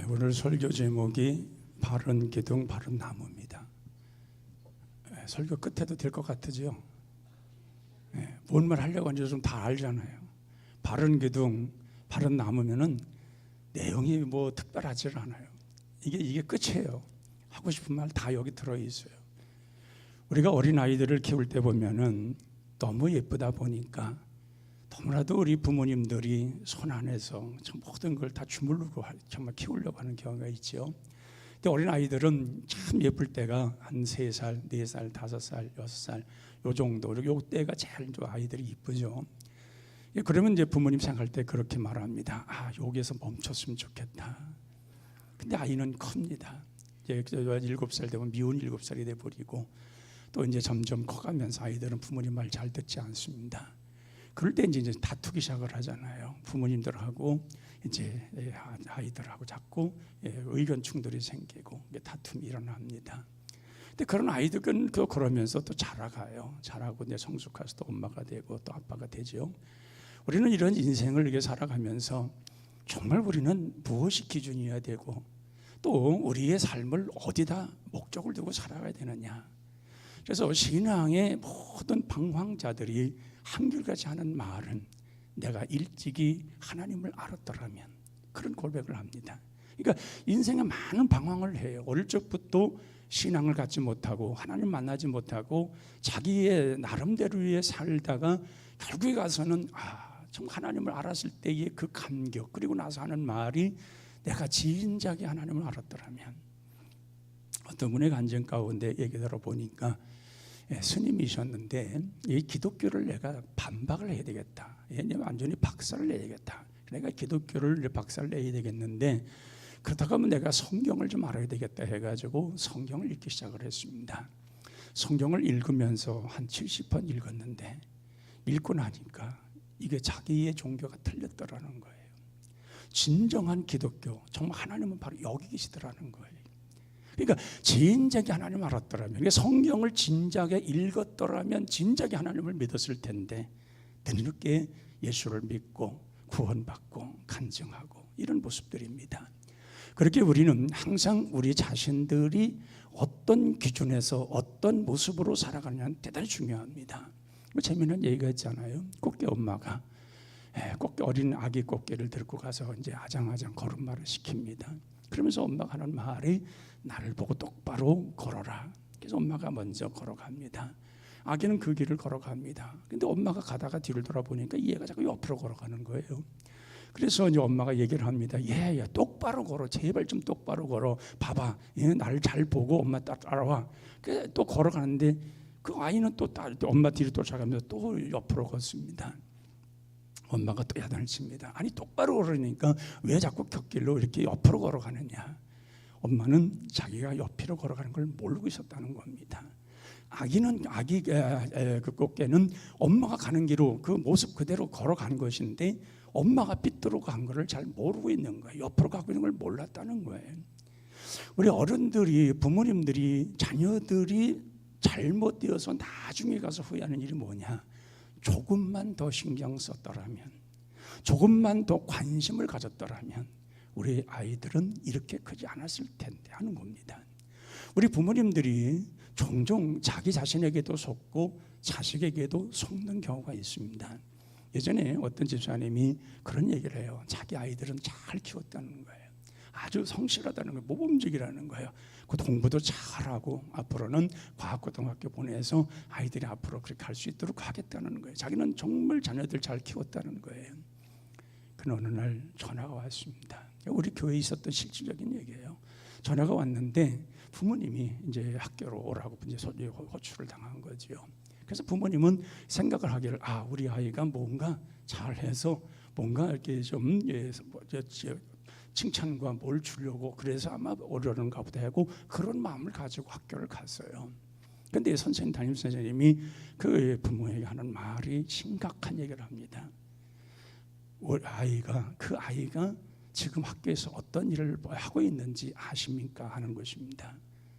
오늘 설교 제목이 바른 기둥 바른 나무입니다. 설교 끝에도 될 것 같으죠? 뭔 말 하려고 하는지 좀 다 알잖아요. 바른 기둥 바른 나무면은 내용이 뭐 특별하지 않아요. 이게 끝이에요. 하고 싶은 말 다 여기 들어 있어요. 우리가 어린 아이들을 키울 때 보면은 너무 예쁘다 보니까 너무나도 우리 부모님들이 손 안에서 모든 걸 다 주물르고 정말 키우려고 하는 경우가 있죠. 근데 어린 아이들은 참 예쁠 때가 한 3살, 4살, 5살, 6살 요 정도. 요 때가 제일 아이들이 이쁘죠. 그러면 이제 부모님 생각할 때 그렇게 말합니다. 여기에서 멈췄으면 좋겠다. 근데 아이는 큽니다. 이제 7살 되면 미운 7살이 돼 버리고 또 이제 점점 커가면서 아이들은 부모님 말 잘 듣지 않습니다. 그럴 때 이제 다투기 시작을 하잖아요. 부모님들하고 이제 아이들하고 자꾸 의견 충돌이 생기고 다툼이 일어납니다. 근데 그런 아이들은 그러면서 또 자라가요. 자라고 이제 성숙해서 또 엄마가 되고 또 아빠가 되죠. 우리는 이런 인생을 이렇게 살아가면서 정말 우리는 무엇이 기준이어야 되고 또 우리의 삶을 어디다 목적을 두고 살아가야 되느냐. 그래서 신앙의 모든 방황자들이 한결같이 하는 말은 내가 일찍이 하나님을 알았더라면, 그런 고백을 합니다. 그러니까 인생에 많은 방황을 해요. 어릴 적부터 신앙을 갖지 못하고 하나님 만나지 못하고 자기의 나름대로의 살다가 결국에 가서는 참 하나님을 알았을 때의 그 감격, 그리고 나서 하는 말이 내가 진작에 하나님을 알았더라면. 어떤 분의 간증 가운데 얘기 들어보니까 스님이셨는데 이 기독교를 내가 반박을 해야 되겠다. 완전히 박살을 내야겠다. 내가 기독교를 박살을 내야 되겠는데 그러다가 내가 성경을 좀 알아야 되겠다 해가지고 성경을 읽기 시작을 했습니다. 성경을 읽으면서 한 70번 읽었는데 읽고 나니까 이게 자기의 종교가 틀렸더라는 거예요. 진정한 기독교, 정말 하나님은 바로 여기 계시더라는 거예요. 그러니까 진작에 하나님을 알았더라면, 그러니까 성경을 진작에 읽었더라면 진작에 하나님을 믿었을 텐데 뒤늦게 예수를 믿고 구원받고 간증하고 이런 모습들입니다. 그렇게 우리는 항상 우리 자신들이 어떤 기준에서 어떤 모습으로 살아가느냐는 대단히 중요합니다. 재미있는 얘기가 있잖아요. 꽃게 엄마가 꽃게, 어린 아기 꽃게를 들고 가서 이제 아장아장 걸음마를 시킵니다. 그러면서 엄마가 하는 말이 나를 보고 똑바로 걸어라. 그래서 엄마가 먼저 걸어갑니다. 아기는 그 길을 걸어갑니다. 근데 엄마가 가다가 뒤를 돌아보니까 얘가 자꾸 옆으로 걸어가는 거예요. 그래서 이제 엄마가 얘기를 합니다. 얘 똑바로 걸어. 제발 좀 똑바로 걸어. 봐봐. 얘 나를 잘 보고 엄마 따라와. 또 걸어가는데 그 아이는 또 엄마 뒤를 쫓아가면서 또 옆으로 걷습니다. 엄마가 또 야단을 칩니다. 아니 똑바로 걸으니까 왜 자꾸 곁길로 이렇게 옆으로 걸어가느냐. 엄마는 자기가 옆으로 걸어가는 걸 모르고 있었다는 겁니다. 그 꽃게는 엄마가 가는 길로 그 모습 그대로 걸어간 것인데 엄마가 삐뚤어 간 거를 잘 모르고 있는 거예요. 옆으로 가고 있는 걸 몰랐다는 거예요. 우리 어른들이, 부모님들이 자녀들이 잘못되어서 나중에 가서 후회하는 일이 뭐냐. 조금만 더 신경 썼더라면, 조금만 더 관심을 가졌더라면 우리 아이들은 이렇게 크지 않았을 텐데 하는 겁니다. 우리 부모님들이 종종 자기 자신에게도 속고 자식에게도 속는 경우가 있습니다. 예전에 어떤 집사님이 그런 얘기를 해요. 자기 아이들은 잘 키웠다는 거예요. 아주 성실하다는 거예요. 모범적이라는 거예요. 그 공부도 잘하고 앞으로는 과학고등학교 보내서 아이들이 앞으로 그렇게 할 수 있도록 하겠다는 거예요. 자기는 정말 자녀들 잘 키웠다는 거예요. 그는 어느 날 전화가 왔습니다. 우리 교회에 있었던 실질적인 얘기예요. 전화가 왔는데 부모님이 이제 학교로 오라고 이제 호출을 당한 거죠. 그래서 부모님은 생각을 하기를 우리 아이가 뭔가 잘해서 뭔가 이렇게 좀 칭찬과 뭘 주려고 그래서 아마 오려는가 보다 하고 그런 마음을 가지고 학교를 갔어요. 그런데 담임 선생님이 그 부모에게 하는 말이 심각한 얘기를 합니다. 그 아이가 지금 학교에서 어떤 일을 하고 있는지 아십니까? 하는 것입니다.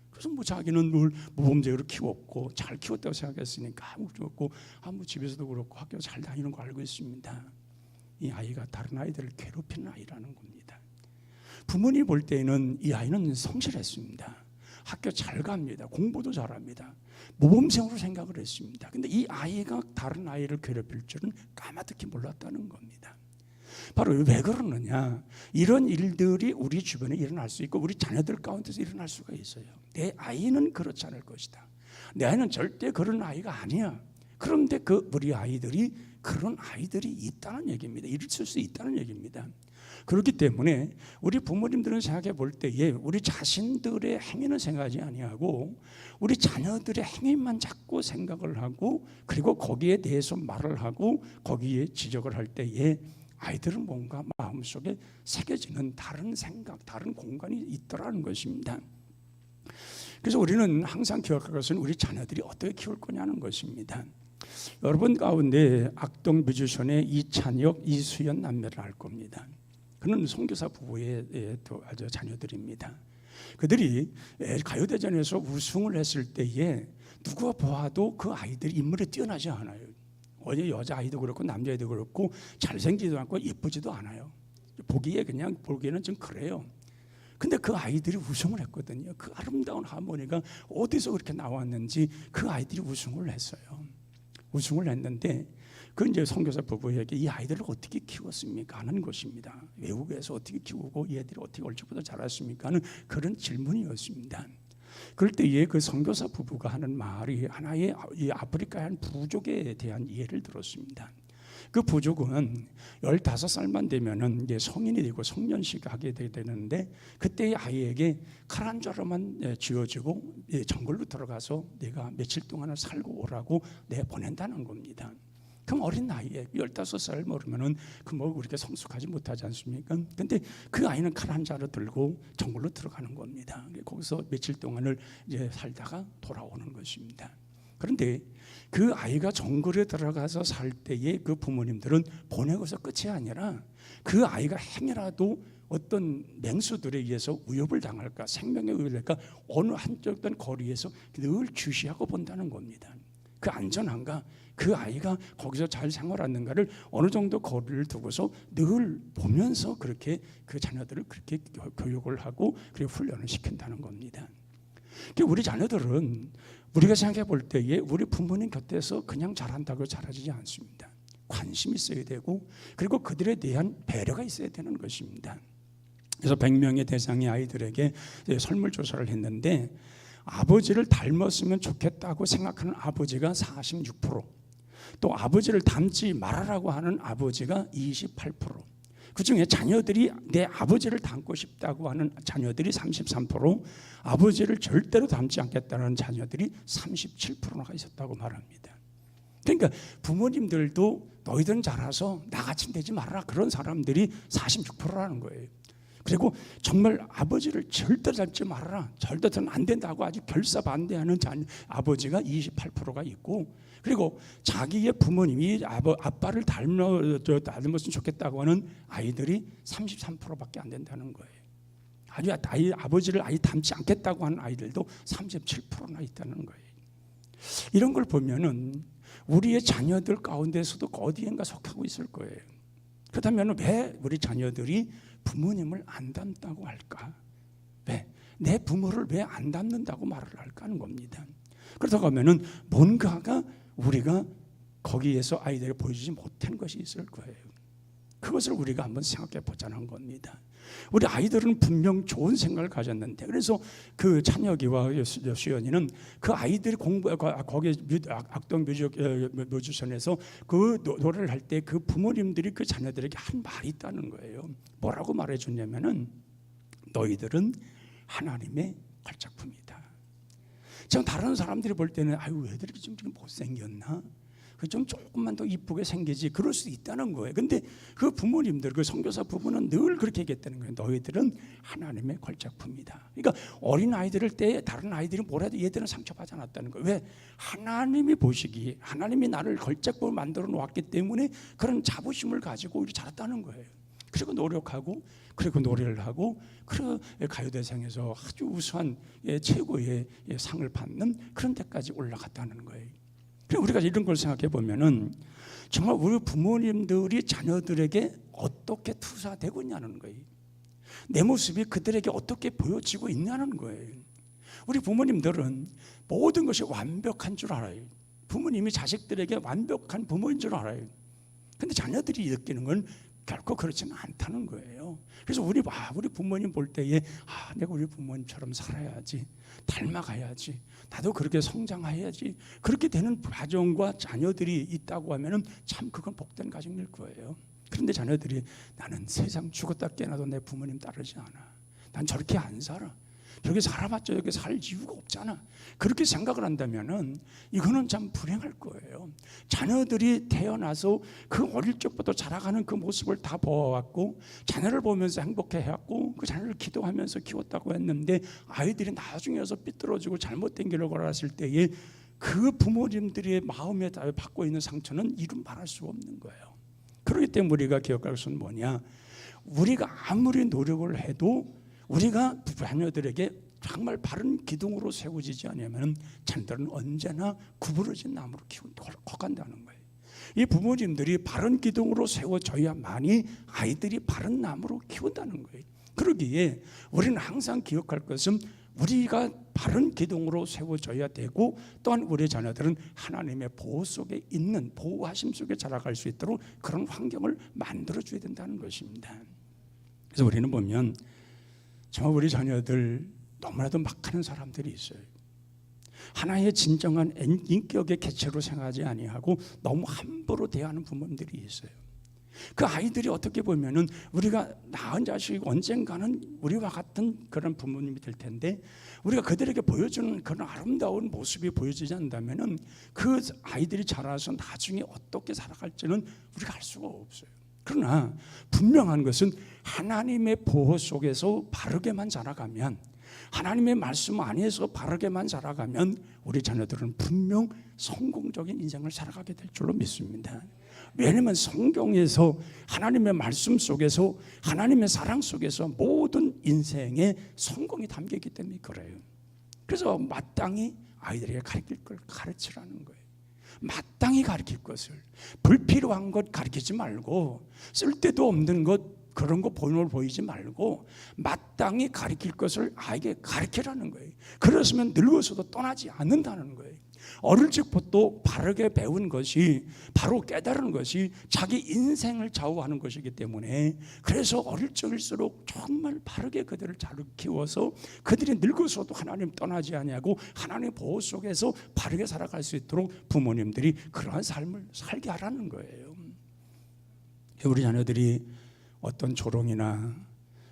그래서 자기는 늘 모범적으로 키웠고 잘 키웠다고 생각했으니까 아무것도 없고 집에서도 그렇고 학교 잘 다니는 거 알고 있습니다. 이 아이가 다른 아이들을 괴롭히는 아이라는 겁니다. 부모님 볼 때는 이 아이는 성실했습니다. 학교 잘 갑니다. 공부도 잘합니다. 모범생으로 생각을 했습니다. 근데 이 아이가 다른 아이를 괴롭힐 줄은 까마득히 몰랐다는 겁니다. 바로 왜 그러느냐? 이런 일들이 우리 주변에 일어날 수 있고 우리 자녀들 가운데서 일어날 수가 있어요. 내 아이는 그렇지 않을 것이다. 내 아이는 절대 그런 아이가 아니야. 그런데 우리 아이들이 그런 아이들이 있다는 얘기입니다. 있을 수 있다는 얘기입니다. 그렇기 때문에 우리 부모님들은 생각해 볼 때에 우리 자신들의 행위는 생각하지 아니하고 우리 자녀들의 행위만 자꾸 생각을 하고 그리고 거기에 대해서 말을 하고 거기에 지적을 할 때에 아이들은 뭔가 마음속에 새겨지는 다른 생각, 다른 공간이 있더라는 것입니다. 그래서 우리는 항상 기억할 것은 우리 자녀들이 어떻게 키울 거냐는 것입니다. 여러분 가운데 악동 뮤지션의 이찬혁, 이수연 남매를 알 겁니다. 그는 선교사 부부의 아주 자녀들입니다. 그들이 가요대전에서 우승을 했을 때에 누가 보아도 그 아이들이 인물에 뛰어나지 않아요. 어디 여자아이도 그렇고 남자아이도 그렇고 잘생기지도 않고 예쁘지도 않아요. 보기에는 좀 그래요. 근데 그 아이들이 우승을 했거든요. 그 아름다운 하모니가 어디서 그렇게 나왔는지 그 아이들이 우승을 했어요. 우승을 했는데 그 이제 선교사 부부에게 이 아이들을 어떻게 키웠습니까? 하는 것입니다. 외국에서 어떻게 키우고 얘들이 어떻게 얼추보다 자랐습니까? 하는 그런 질문이었습니다. 그럴 때에 그 선교사 부부가 하는 말이 하나의 이 아프리카의 한 부족에 대한 이해를 들었습니다. 그 부족은 15살만 되면은 이제 성인이 되고 성년식 하게 되는데 그때의 아이에게 칼 한 자루만 쥐어주고 정글로 들어가서 내가 며칠 동안을 살고 오라고 보낸다는 겁니다. 그럼 어린 나이에 15살 모르면은 그렇게 성숙하지 못하지 않습니까? 근데 그 아이는 칼 한 자루 들고 정글로 들어가는 겁니다. 거기서 며칠 동안을 이제 살다가 돌아오는 것입니다. 그런데 그 아이가 정글에 들어가서 살 때에 그 부모님들은 보내고서 끝이 아니라 그 아이가 행여라도 어떤 맹수들에 의해서 위협을 당할까, 생명에 위협을할까 어느 한쪽 거리에서 늘 주시하고 본다는 겁니다. 그 안전한가, 그 아이가 거기서 잘 생활하는가를 어느 정도 거리를 두고서 늘 보면서 그렇게 그 자녀들을 그렇게 교육을 하고 그리고 훈련을 시킨다는 겁니다. 우리 자녀들은 우리가 생각해 볼 때에 우리 부모님 곁에서 그냥 자란다고 자라지지 않습니다. 관심이 있어야 되고 그리고 그들에 대한 배려가 있어야 되는 것입니다. 그래서 100명의 대상의 아이들에게 설문조사를 했는데 아버지를 닮았으면 좋겠다고 생각하는 아버지가 46%, 또 아버지를 닮지 말아라고 하는 아버지가 28%, 그중에 자녀들이 내 아버지를 닮고 싶다고 하는 자녀들이 33%, 아버지를 절대로 닮지 않겠다는 자녀들이 37%가 있었다고 말합니다. 그러니까 부모님들도 너희들은 자라서 나같이 되지 말아라, 그런 사람들이 46%라는 거예요. 그리고 정말 아버지를 절대 닮지 말아라, 절대로는 안 된다고 아주 결사반대하는 아버지가 28%가 있고, 그리고 자기의 부모님이 아빠를 닮았으면 좋겠다고 하는 아이들이 33%밖에 안 된다는 거예요. 아버지를 아예 닮지 않겠다고 하는 아이들도 37%나 있다는 거예요. 이런 걸 보면은 우리의 자녀들 가운데서도 어디엔가 속하고 있을 거예요. 그렇다면 왜 우리 자녀들이 부모님을 안 닮다고 할까? 왜? 내 부모를 왜 안 닮는다고 말을 할까 하는 겁니다. 그렇다고 하면은 뭔가가 우리가 거기에서 아이들이 보여주지 못한 것이 있을 거예요. 그것을 우리가 한번 생각해 보자는 겁니다. 우리 아이들은 분명 좋은 생각을 가졌는데, 그래서 그 찬혁이와 수연이는 그 아이들이 거기 악동 뮤지션에서 그 노래를 할 때 그 부모님들이 그 자녀들에게 한 말이 있다는 거예요. 뭐라고 말해줬냐면은 너희들은 하나님의 걸작품이다. 지금 다른 사람들이 볼 때는 아유 애들이 좀 못생겼나? 좀 조금만 더 이쁘게 생기지, 그럴 수 있다는 거예요. 근데 그 부모님들, 그 선교사 부부는 늘 그렇게 얘기했다는 거예요. 너희들은 하나님의 걸작품이다. 그러니까 어린 아이들을 때 다른 아이들이 뭐라도 얘들은 상처받지 않았다는 거예요. 왜? 하나님이 보시기에 하나님이 나를 걸작품을 만들어 놓았기 때문에 그런 자부심을 가지고 우리 자랐다는 거예요. 그리고 노력하고 그리고 노래를 하고 그리고 가요대상에서 아주 우수한 최고의 상을 받는 그런 데까지 올라갔다는 거예요. 우리가 이런 걸 생각해 보면은 정말 우리 부모님들이 자녀들에게 어떻게 투사되고 있냐는 거예요. 내 모습이 그들에게 어떻게 보여지고 있냐는 거예요. 우리 부모님들은 모든 것이 완벽한 줄 알아요. 부모님이 자식들에게 완벽한 부모인 줄 알아요. 근데 자녀들이 느끼는 건 결코 그렇지는 않다는 거예요. 그래서 우리 부모님 볼 때에 내가 우리 부모님처럼 살아야지, 닮아가야지, 나도 그렇게 성장해야지, 그렇게 되는 가정과 자녀들이 있다고 하면은 참 그건 복된 가정일 거예요. 그런데 자녀들이 나는 세상 죽었다 깨어나도 내 부모님 따르지 않아, 난 저렇게 안 살아, 저렇게 살아봤자 여기 살 이유가 없잖아, 그렇게 생각을 한다면은 이거는 참 불행할 거예요. 자녀들이 태어나서 그 어릴 적부터 자라가는 그 모습을 다 보아왔고 자녀를 보면서 행복해했고 그 자녀를 기도하면서 키웠다고 했는데 아이들이 나중에 와서 삐뚤어지고 잘못된 길을 걸었을 때에 그 부모님들의 마음에 받고 있는 상처는 이루 말할 수 없는 거예요. 그렇기 때문에 우리가 기억할 것은 뭐냐, 우리가 아무리 노력을 해도 우리가 자녀들에게 정말 바른 기둥으로 세워지지 않으면 자녀들은 언제나 구부러진 나무로 키우고 커간다는 거예요. 이 부모님들이 바른 기둥으로 세워져야만이 아이들이 바른 나무로 키운다는 거예요. 그러기에 우리는 항상 기억할 것은 우리가 바른 기둥으로 세워져야 되고, 또한 우리 자녀들은 하나님의 보호 속에 있는, 보호하심 속에 자라갈 수 있도록 그런 환경을 만들어줘야 된다는 것입니다. 그래서 우리는 보면 정말 우리 자녀들 너무나도 막하는 사람들이 있어요. 하나의 진정한 인격의 개체로 생각하지 아니하고 너무 함부로 대하는 부모님들이 있어요. 그 아이들이 어떻게 보면은 우리가 낳은 자식이 언젠가는 우리와 같은 그런 부모님이 될 텐데 우리가 그들에게 보여주는 그런 아름다운 모습이 보여지지 않는다면은 그 아이들이 자라서 나중에 어떻게 살아갈지는 우리가 알 수가 없어요. 그러나 분명한 것은 하나님의 보호 속에서 바르게만 자라가면, 하나님의 말씀 안에서 바르게만 자라가면 우리 자녀들은 분명 성공적인 인생을 살아가게 될 줄로 믿습니다. 왜냐하면 성경에서 하나님의 말씀 속에서 하나님의 사랑 속에서 모든 인생의 성공이 담겨있기 때문에 그래요. 그래서 마땅히 아이들에게 가르칠 걸 가르치라는 거예요. 마땅히 가르칠 것을, 불필요한 것 가르치지 말고, 쓸데도 없는 것 그런 거 보이지 말고 마땅히 가르칠 것을 아이에게 가르치라는 거예요. 그렇으면 늙어서도 떠나지 않는다는 거예요. 어릴 적부터 바르게 배운 것이, 바로 깨달은 것이 자기 인생을 좌우하는 것이기 때문에, 그래서 어릴 적일수록 정말 바르게 그들을 잘 키워서 그들이 늙어서도 하나님 떠나지 아니하고 하나님의 보호 속에서 바르게 살아갈 수 있도록 부모님들이 그러한 삶을 살게 하라는 거예요. 우리 자녀들이 어떤 조롱이나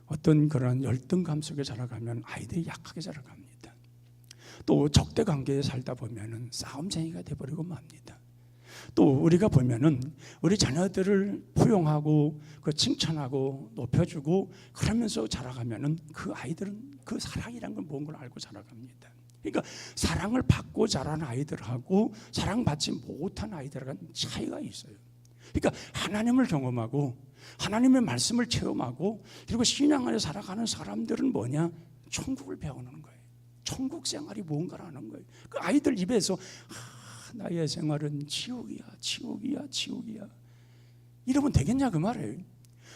어떤 그런 열등감 속에 자라가면 아이들이 약하게 자라갑니다. 또 적대 관계에 살다 보면은 싸움쟁이가 돼버리고 맙니다. 또 우리가 보면은 우리 자녀들을 포용하고 칭찬하고 높여주고 그러면서 자라가면은 그 아이들은 그 사랑이란 건 뭔 걸 알고 자라갑니다. 그러니까 사랑을 받고 자란 아이들하고 사랑받지 못한 아이들하고는 차이가 있어요. 그러니까 하나님을 경험하고 하나님의 말씀을 체험하고 그리고 신앙 안에 살아가는 사람들은 뭐냐? 천국을 배우는 거예요. 천국 생활이 뭔가라는 거예요. 그 아이들 입에서 나의 생활은 지옥이야, 지옥이야, 지옥이야 이러면 되겠냐 그 말이에요.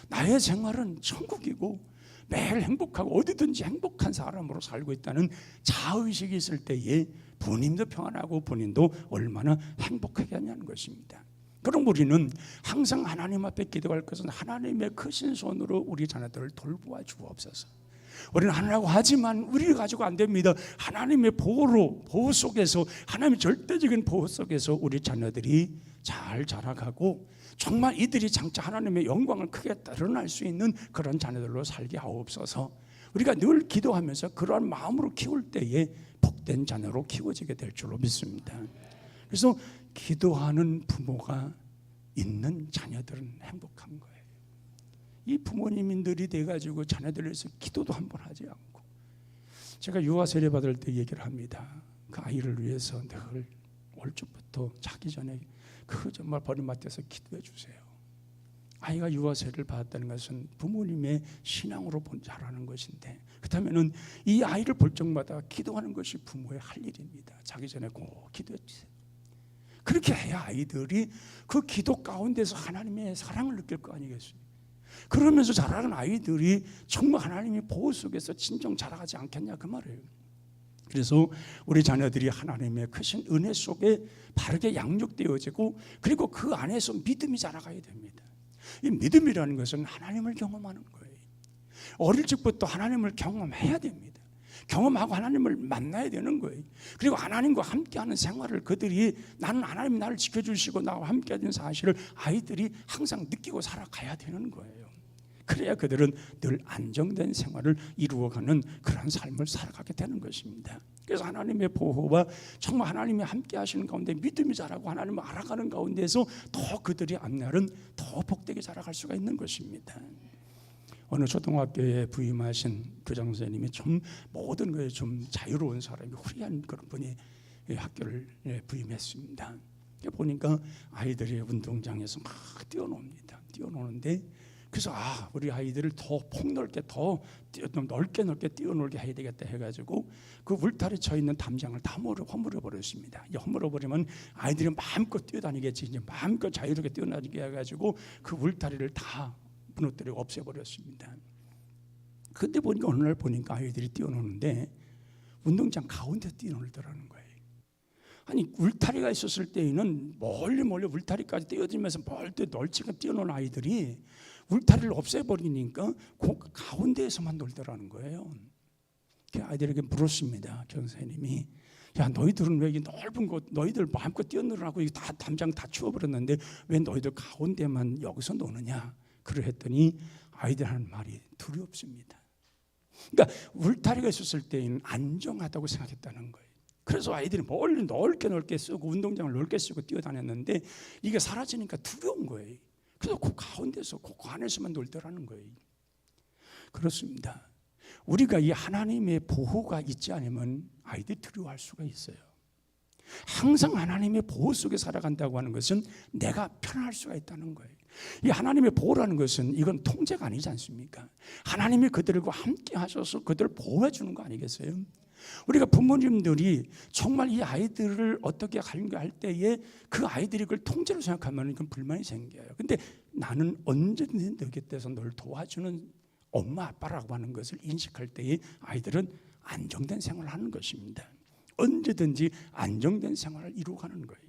나의 생활은 천국이고 매일 행복하고 어디든지 행복한 사람으로 살고 있다는 자의식이 있을 때에 본인도 평안하고 본인도 얼마나 행복하겠냐는 것입니다. 그럼 우리는 항상 하나님 앞에 기도할 것은 하나님의 크신 손으로 우리 자녀들을 돌보아 주옵소서. 우리는 하나라고 하지만 우리를 가지고 안 됩니다. 하나님의 보호 속에서, 하나님의 절대적인 보호 속에서 우리 자녀들이 잘 자라가고 정말 이들이 장차 하나님의 영광을 크게 드러날 수 있는 그런 자녀들로 살게 하옵소서. 우리가 늘 기도하면서 그러한 마음으로 키울 때에 복된 자녀로 키워지게 될 줄로 믿습니다. 그래서 기도하는 부모가 있는 자녀들은 행복한 거예요. 이 부모님들이 돼가지고 자녀들을 위해서 기도도 한번 하지 않고, 제가 유아 세례 받을 때 얘기를 합니다. 그 아이를 위해서 늘 올 적부터 자기 전에 그 정말 버림받아서 기도해 주세요. 아이가 유아 세례를 받았다는 것은 부모님의 신앙으로 자라는 것인데, 그렇다면은 이 아이를 볼 적마다 기도하는 것이 부모의 할 일입니다. 자기 전에 꼭 기도해 주세요. 그렇게 해야 아이들이 그 기도 가운데서 하나님의 사랑을 느낄 거 아니겠습니까? 그러면서 자라는 아이들이 정말 하나님의 보호 속에서 진정 자라가지 않겠냐 그 말이에요. 그래서 우리 자녀들이 하나님의 크신 은혜 속에 바르게 양육되어지고 그리고 그 안에서 믿음이 자라가야 됩니다. 이 믿음이라는 것은 하나님을 경험하는 거예요. 어릴 적부터 하나님을 경험해야 됩니다. 경험하고 하나님을 만나야 되는 거예요. 그리고 하나님과 함께하는 생활을 그들이 나는 하나님이 나를 지켜주시고 나와 함께하는 사실을 아이들이 항상 느끼고 살아가야 되는 거예요. 그래야 그들은 늘 안정된 생활을 이루어가는 그런 삶을 살아가게 되는 것입니다. 그래서 하나님의 보호와 정말 하나님이 함께 하시는 가운데 믿음이 자라고 하나님을 알아가는 가운데서 더 그들이 앞날은 더 복되게 자라갈 수가 있는 것입니다. 어느 초등학교에 부임하신 교장 선생님이 좀 모든 것에 좀 자유로운 사람이 후리한 그런 분이 학교를 부임했습니다. 보니까 아이들이 운동장에서 막 뛰어놉니다. 뛰어노는데 그래서 우리 아이들을 더 폭넓게 더 넓게 뛰어놀게 해야 되겠다 해가지고 그 울타리 쳐 있는 담장을 다 허물어 버렸습니다. 허물어 버리면 아이들이 마음껏 뛰어다니겠지. 이제 마음껏 자유롭게 뛰어다니게 해가지고 그 울타리를 다 무너뜨리고 없애버렸습니다. 그때 보니까 어느 날 보니까 아이들이 뛰어노는데 운동장 가운데 뛰어놀더라는 거예요. 아니 울타리가 있었을 때에는 멀리 울타리까지 뛰어들면서 멀리 널찍이 뛰어노는 아이들이 울타리를 없애버리니까 그 가운데에서만 놀더라는 거예요. 그 아이들에게 물었습니다. 교장선생님이 야 너희들은 왜 이 넓은 곳 너희들 마음껏 뛰어놀라고 다 담장 다 치워버렸는데 왜 너희들 가운데만 여기서 노느냐 그러했더니 아이들 하는 말이 두렵습니다. 그러니까 울타리가 있었을 때는 안정하다고 생각했다는 거예요. 그래서 아이들이 멀리 넓게 쓰고 운동장을 넓게 쓰고 뛰어다녔는데 이게 사라지니까 두려운 거예요. 그래서 그 가운데서 그 안에서만 놀더라는 거예요. 그렇습니다. 우리가 이 하나님의 보호가 있지 않으면 아이들이 두려워할 수가 있어요. 항상 하나님의 보호 속에 살아간다고 하는 것은 내가 편안할 수가 있다는 거예요. 이 하나님의 보호라는 것은 이건 통제가 아니지 않습니까? 하나님이 그들과 함께 하셔서 그들을 보호해 주는 거 아니겠어요? 우리가 부모님들이 정말 이 아이들을 어떻게 관리할 때에 그 아이들이 그걸 통제로 생각하면 이건 불만이 생겨요. 근데 나는 언제든지 너희 곁에서 널 도와주는 엄마 아빠라고 하는 것을 인식할 때에 아이들은 안정된 생활을 하는 것입니다. 언제든지 안정된 생활을 이루어가는 거예요.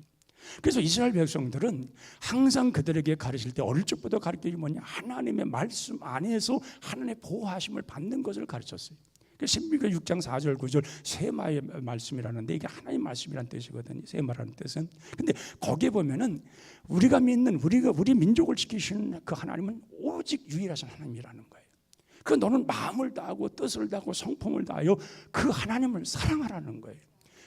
그래서 이스라엘 백성들은 항상 그들에게 가르칠 때 어릴 적부터 가르치기 뭐냐 하나님의 말씀 안에서 하나님의 보호하심을 받는 것을 가르쳤어요. 신명기 6장 4절 9절 세마의 말씀이라는데 이게 하나님의 말씀이라는 뜻이거든요. 세마라는 뜻은. 근데 거기에 보면은 우리가 믿는 우리 민족을 지키시는 그 하나님은 오직 유일하신 하나님이라는 거예요. 그 너는 마음을 다하고 뜻을 다하고 성품을 다하여 그 하나님을 사랑하라는 거예요.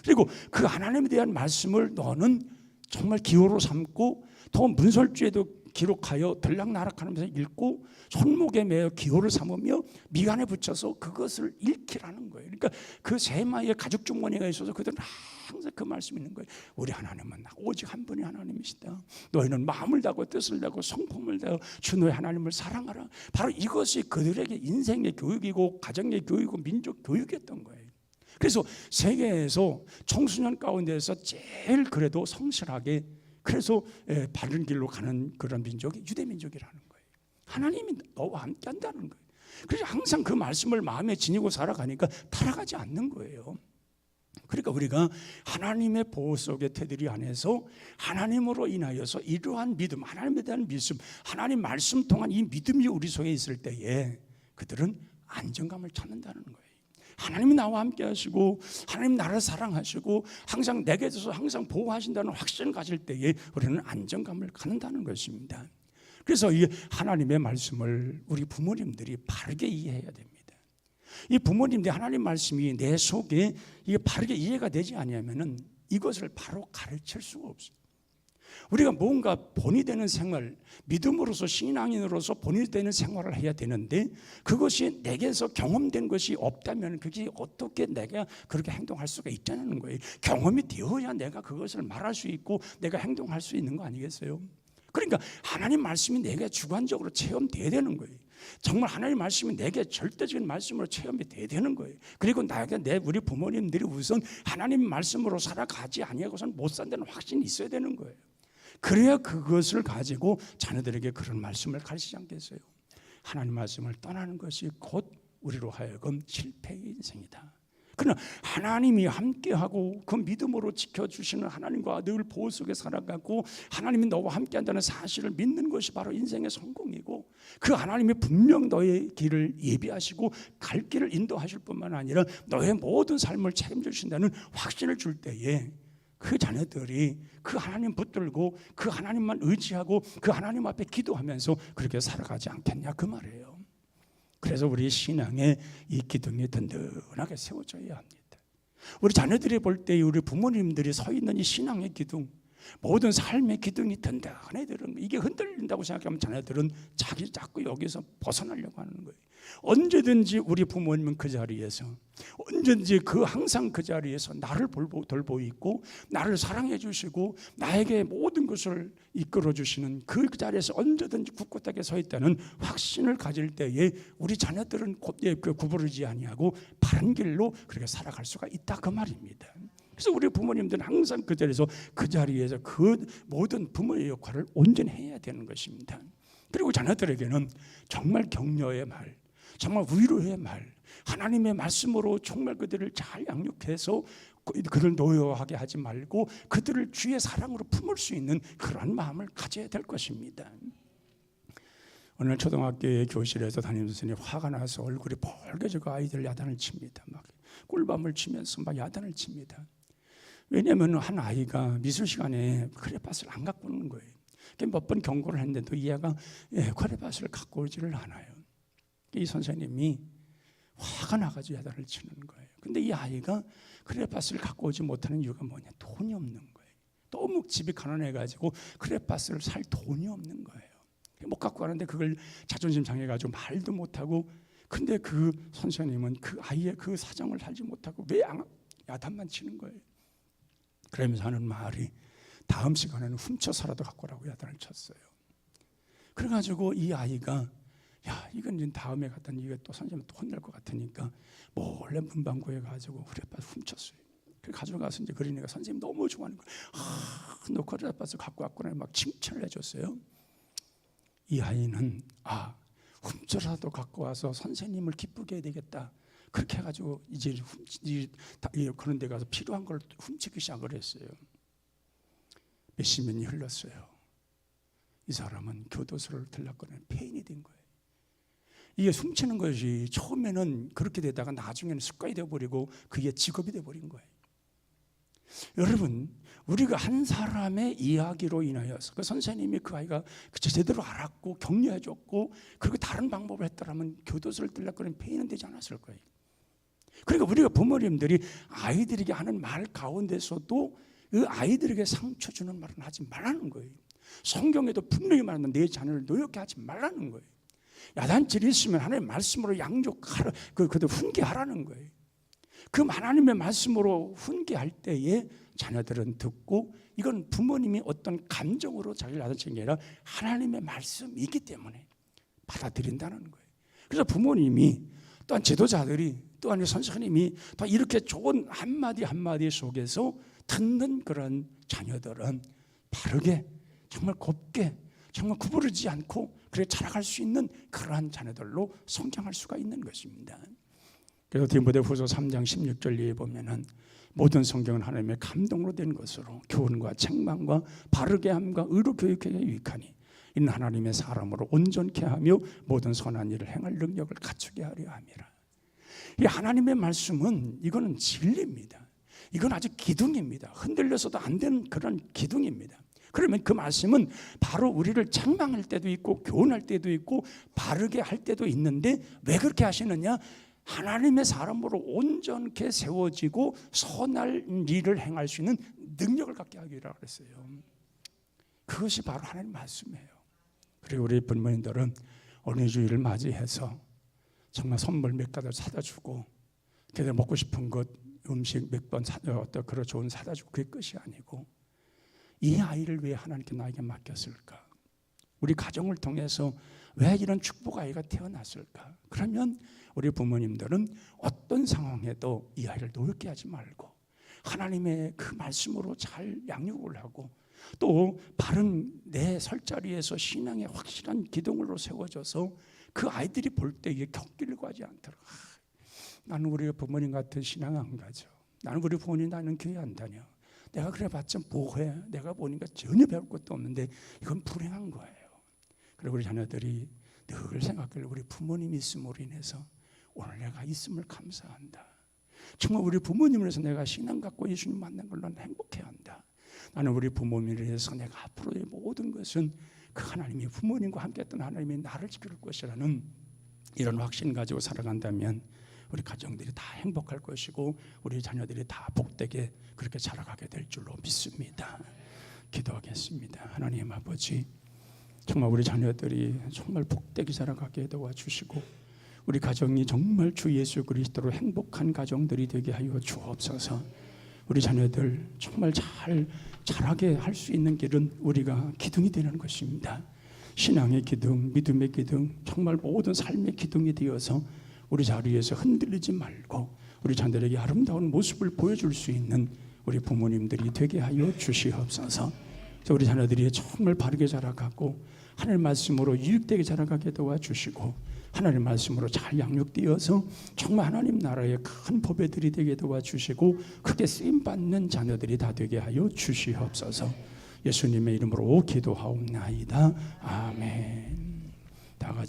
그리고 그 하나님에 대한 말씀을 너는 정말 기호로 삼고 또 문설주에도 기록하여 들락날락하면서 읽고 손목에 매어 기호를 삼으며 미간에 붙여서 그것을 읽히라는 거예요. 그러니까 그 세마의 가죽 주머니가 있어서 그들은 항상 그 말씀이 있는 거예요. 우리 하나님은 오직 한 분이 하나님이시다. 너희는 마음을 다하고 뜻을 다하고 성품을 다하여 주 너의 하나님을 사랑하라. 바로 이것이 그들에게 인생의 교육이고 가정의 교육이고 민족 교육이었던 거예요. 그래서 세계에서 청소년 가운데서 제일 그래도 성실하게 그래서 바른 길로 가는 그런 민족이 유대민족이라는 거예요. 하나님이 너와 함께 한다는 거예요. 그래서 항상 그 말씀을 마음에 지니고 살아가니까 타락하지 않는 거예요. 그러니까 우리가 하나님의 보호 속의 테두리 안에서 하나님으로 인하여서 이러한 믿음, 하나님에 대한 믿음, 하나님 말씀 통한 이 믿음이 우리 속에 있을 때에 그들은 안정감을 찾는다는 거예요. 하나님이 나와 함께 하시고 하나님 나를 사랑하시고 항상 내게 대해서 항상 보호하신다는 확신을 가질 때에 우리는 안정감을 갖는다는 것입니다. 그래서 이 하나님의 말씀을 우리 부모님들이 바르게 이해해야 됩니다. 이 부모님들이 하나님 말씀이 내 속에 이게 바르게 이해가 되지 않으면은 이것을 바로 가르칠 수가 없어요. 우리가 뭔가 본이 되는 생활, 믿음으로서 신앙인으로서 본이 되는 생활을 해야 되는데 그것이 내게서 경험된 것이 없다면 그게 어떻게 내가 그렇게 행동할 수가 있다는 거예요. 경험이 되어야 내가 그것을 말할 수 있고 내가 행동할 수 있는 거 아니겠어요? 그러니까 하나님 말씀이 내게 주관적으로 체험돼야 되는 거예요. 정말 하나님 말씀이 내게 절대적인 말씀으로 체험이 돼야 되는 거예요. 그리고 우리 부모님들이 우선 하나님 말씀으로 살아가지 아니하고서는 못 산다는 확신이 있어야 되는 거예요. 그래야 그것을 가지고 자녀들에게 그런 말씀을 가르치지 않겠어요? 하나님 말씀을 떠나는 것이 곧 우리로 하여금 실패의 인생이다. 그러나 하나님이 함께하고 그 믿음으로 지켜주시는 하나님과 늘 보호 속에 살아가고 하나님이 너와 함께한다는 사실을 믿는 것이 바로 인생의 성공이고, 그 하나님이 분명 너의 길을 예비하시고 갈 길을 인도하실 뿐만 아니라 너의 모든 삶을 책임져 주신다는 확신을 줄 때에 그 자녀들이 그 하나님 붙들고 그 하나님만 의지하고 그 하나님 앞에 기도하면서 그렇게 살아가지 않겠냐 그 말이에요. 그래서 우리 신앙에 이 기둥이 든든하게 세워져야 합니다. 우리 자녀들이 볼 때 우리 부모님들이 서 있는 이 신앙의 기둥, 모든 삶의 기둥이 든든해 들은 거, 이게 흔들린다고 생각하면 자녀들은 자꾸 여기서 벗어나려고 하는 거예요. 언제든지 우리 부모님은 그 자리에서, 언제든지 항상 그 자리에서 나를 돌보고 있고 나를 사랑해 주시고 나에게 모든 것을 이끌어 주시는 그 자리에서 언제든지 굳건하게 서 있다는 확신을 가질 때에 우리 자녀들은 구부러지지 아니하고 바른 길로 그렇게 살아갈 수가 있다 그 말입니다. 그래서 우리 부모님들은 항상 그 자리에서 그 모든 부모의 역할을 온전히 해야 되는 것입니다. 그리고 자녀들에게는 정말 격려의 말, 정말 위로의 말, 하나님의 말씀으로 정말 그들을 잘 양육해서 그들을 노여하게 하지 말고 그들을 주의 사랑으로 품을 수 있는 그런 마음을 가져야 될 것입니다. 오늘 초등학교의 교실에서 담임 선생님이 화가 나서 얼굴이 벌개지고 아이들 야단을 칩니다. 막 꿀밤을 치면서 막 야단을 칩니다. 왜냐하면 한 아이가 미술 시간에 크레파스를 안 갖고 오는 거예요. 몇 번 경고를 했는데도 이 아이가 크레파스를 갖고 오지를 않아요. 이 선생님이 화가 나가지고 야단을 치는 거예요. 근데 이 아이가 크레파스를 갖고 오지 못하는 이유가 뭐냐? 돈이 없는 거예요. 너무 집이 가난해가지고 크레파스를 살 돈이 없는 거예요. 못 갖고 가는데 그걸 자존심 상해가지고 말도 못하고, 근데 그 선생님은 그 아이의 그 사정을 알지 못하고 왜 야단만 치는 거예요. 그러면서 하는 말이 다음 시간에는 훔쳐서라도 갖고 오라고 야단을 쳤어요. 그래가지고 이 아이가 이건 이제 다음에 갔더니 이게 또 선생님 또 혼낼 것 같으니까 몰래 문방구에 가지고 크레파스 훔쳤어요. 그 가져가서 이제 그러니까 선생님 너무 좋아하는 거예요. 너 크레파스 갖고 왔구나 막 칭찬을 해줬어요. 이 아이는 훔쳐라도 갖고 와서 선생님을 기쁘게 해야 되겠다. 그렇게 해가지고 이제 그런 데 가서 필요한 걸 훔치기 시작을 했어요. 몇십 년이 흘렀어요. 이 사람은 교도소를 들락거리는 폐인이 된 거예요. 이게 훔치는 것이 처음에는 그렇게 되다가 나중에는 습관이 되어버리고 그게 직업이 되어버린 거예요. 여러분, 우리가 한 사람의 이야기로 인하여서 그 선생님이 그 아이가 제대로 알았고 격려해줬고 그리고 다른 방법을 했더라면 교도소를 들락거리는 폐인은 되지 않았을 거예요. 그러니까 우리가 부모님들이 아이들에게 하는 말 가운데서도 그 아이들에게 상처 주는 말은 하지 말라는 거예요. 성경에도 분명히 말하는 내 자녀를 노엽게 하지 말라는 거예요. 야단질이 있으면 하나님의 말씀으로 양족하라, 그들 훈계하라는 거예요. 그 하나님의 말씀으로 훈계할 때에 자녀들은 듣고, 이건 부모님이 어떤 감정으로 자기를 야단치는 게 아니라 하나님의 말씀이기 때문에 받아들인다는 거예요. 그래서 부모님이 또한 지도자들이 또한 선생님이 또 이렇게 좋은 한마디 한마디 속에서 듣는 그런 자녀들은 바르게 정말 곱게 정말 구부러지지 않고 그렇게 자라갈 수 있는 그러한 자녀들로 성장할 수가 있는 것입니다. 그래서 디모데후서 3장 16절에 보면은 모든 성경은 하나님의 감동으로 된 것으로 교훈과 책망과 바르게 함과 의로 교육하기에 유익하니 이는 하나님의 사람으로 온전케 하며 모든 선한 일을 행할 능력을 갖추게 하려 함이라. 이 하나님의 말씀은 이거는 진리입니다. 이건 아주 기둥입니다. 흔들려서도 안 되는 그런 기둥입니다. 그러면 그 말씀은 바로 우리를 책망할 때도 있고 교훈할 때도 있고 바르게 할 때도 있는데, 왜 그렇게 하시느냐? 하나님의 사람으로 온전케 세워지고 선할 일을 행할 수 있는 능력을 갖게 하기 위해서 그랬어요. 그것이 바로 하나님의 말씀이에요. 그리고 우리 부모님들은 어느 주일을 맞이해서 정말 선물 몇 가닥 사다 주고 걔들 먹고 싶은 것 음식 몇 번 어떤 그런 좋은 사다 주고 그게 끝이 아니고, 이 아이를 왜 하나님께 나에게 맡겼을까? 우리 가정을 통해서 왜 이런 축복 아이가 태어났을까? 그러면 우리 부모님들은 어떤 상황에도 이 아이를 노엽게 하지 말고 하나님의 그 말씀으로 잘 양육을 하고 또 바른 내 설자리에서 신앙의 확실한 기둥으로 세워져서 그 아이들이 볼 때 이게 격기를 구하지 않도록 나는 우리 부모님 같은 신앙 안 가져. 나는 우리 부모님 나는 교회 안 다녀. 내가 그래봤자 뭐해. 내가 보니까 전혀 배울 것도 없는데 이건 불행한 거예요. 그리고 우리 자녀들이 늘 생각할 우리 부모님이 있음으로 인해서 오늘 내가 있음을 감사한다. 정말 우리 부모님을 위해서 내가 신앙 갖고 예수님 만난 걸로 행복해야 한다. 나는 우리 부모님을 위해서 내가 앞으로의 모든 것은 그 하나님이 부모님과 함께 했던 하나님이 나를 지킬 것이라는 이런 확신 가지고 살아간다면 우리 가정들이 다 행복할 것이고 우리 자녀들이 다 복되게 그렇게 자라가게 될 줄로 믿습니다. 기도하겠습니다. 하나님 아버지, 정말 우리 자녀들이 정말 복되게 자라가게 도와주시고 우리 가정이 정말 주 예수 그리스도로 행복한 가정들이 되게 하여 주옵소서. 우리 자녀들 정말 잘 자라게 할 수 있는 길은 우리가 기둥이 되는 것입니다. 신앙의 기둥, 믿음의 기둥, 정말 모든 삶의 기둥이 되어서 우리 자리에서 흔들리지 말고 우리 자녀들에게 아름다운 모습을 보여줄 수 있는 우리 부모님들이 되게 하여 주시옵소서. 우리 자녀들이 정말 바르게 자라가고 하나님 말씀으로 유익되게 자라가게 도와주시고 하나님 말씀으로 잘 양육되어서 정말 하나님 나라의 큰 보배들이 되게 도와주시고 크게 쓰임받는 자녀들이 다 되게 하여 주시옵소서. 예수님의 이름으로 기도하옵나이다. 아멘. 다 같이